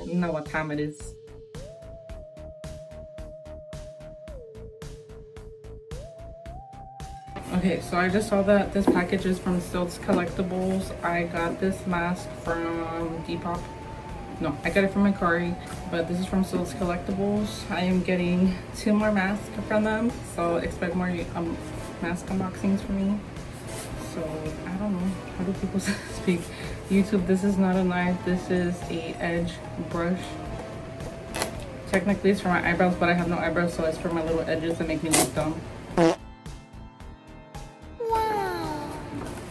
You know what time it is. Okay, so I just saw that this package is from Stilts Collectibles. I got this mask from Depop. No, I got it from Ikari, but this is from Stilts Collectibles. I am getting 2 more masks from them, so expect more mask unboxings from me. So I don't know, how do people speak? YouTube, this is not a knife, this is a edge brush. Technically it's for my eyebrows, but I have no eyebrows, so it's for my little edges that make me look dumb.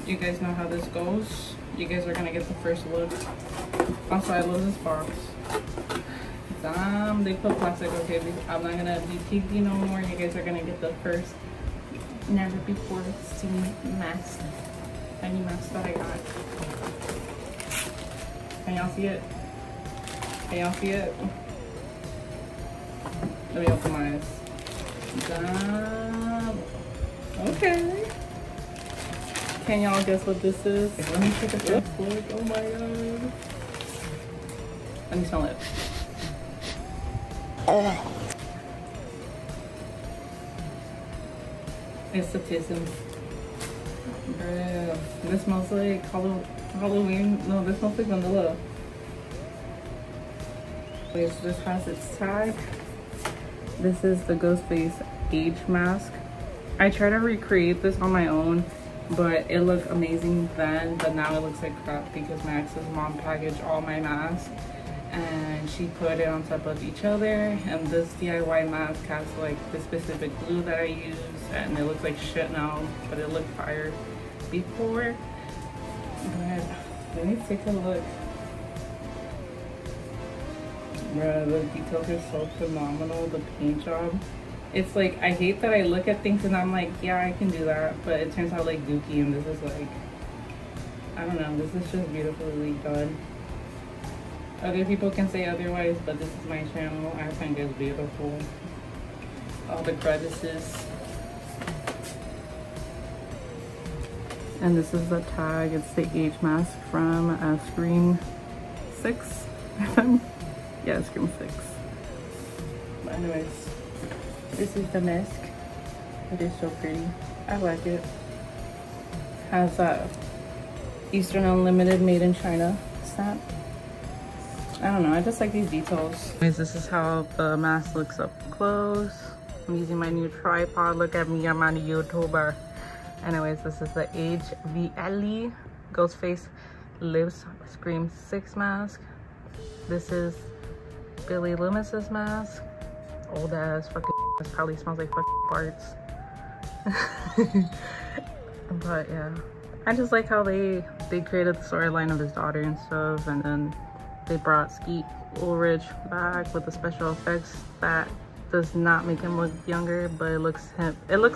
You guys know how this goes. You guys are gonna get the first look. Also, I love this box. Damn, they put plastic. Okay, I'm not gonna be TV no more. You guys are gonna get the first, never before seen mask. Any mask that I got. Can y'all see it? Can y'all see it? Let me open my eyes. Damn. Okay. Can y'all guess what this is? Okay, let me take a first look. Oh my god. Let me smell it. It's the tism. Bruh. This smells like Halloween. No, this smells like vanilla. Wait, so this has its tag. This is the Ghostface age mask. I tried to recreate this on my own, but it looked amazing then, but now it looks like crap because my ex's mom packaged all my masks and she put it on top of each other, and this DIY mask has like the specific glue that I use, and it looks like shit now, but it looked fire before. But let me take a look. Bruh, the details are so phenomenal, the paint job. It's like, I hate that I look at things and I'm like, yeah, I can do that, but it turns out like dookie, and this is like, I don't know, this is just beautifully done. Other people can say otherwise, but this is my channel. I think it's beautiful. All the crevices. And this is the tag. It's the age mask from Scream 6. Yeah, Scream 6. But anyways, this is the mask. It is so pretty. I like it. Has a Eastern Unlimited made in China stamp. I don't know, I just like these details. Anyways, this is how the mask looks up close. I'm using my new tripod. Look at me, I'm on a YouTuber. Anyways, this is the HVLE Ghostface Lives Scream 6 mask. This is Billy Loomis's mask. Old ass fucking ass, probably smells like fucking farts. But yeah, I just like how they created the storyline of his daughter and stuff, and then they brought Skeet Ulrich back with the special effects that does not make him look younger, but it looks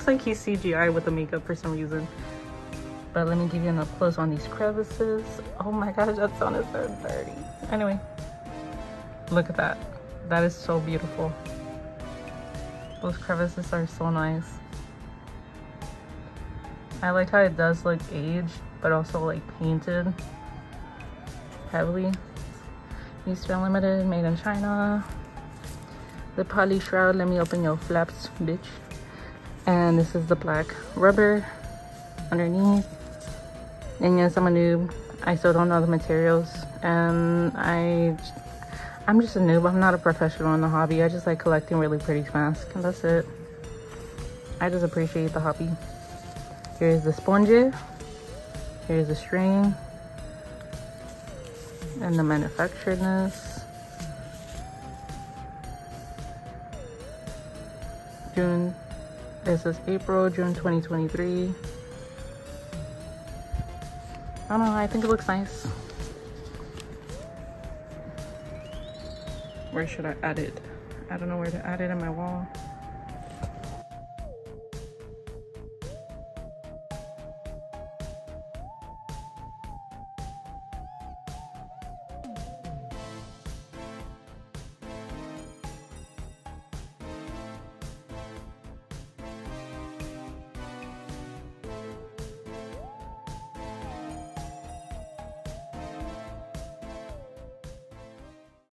like he's CGI with the makeup for some reason. But let me give you an up close on these crevices. Oh my gosh, that sounded so dirty. Anyway, look at that. That is so beautiful. Those crevices are so nice. I like how it does look aged, but also like painted heavily. Eastern Unlimited, made in China. The poly shroud, let me open your flaps, bitch. And this is the black rubber underneath. And yes, I'm a noob. I still don't know the materials, and I'm just a noob. I'm not a professional in the hobby. I just like collecting really pretty masks, and that's it. I just appreciate the hobby. Here's the sponge. Here's the string. And the manufacturedness. June, this is April, June 2023. I don't know, I think it looks nice. Where should I add it? I don't know where to add it on my wall.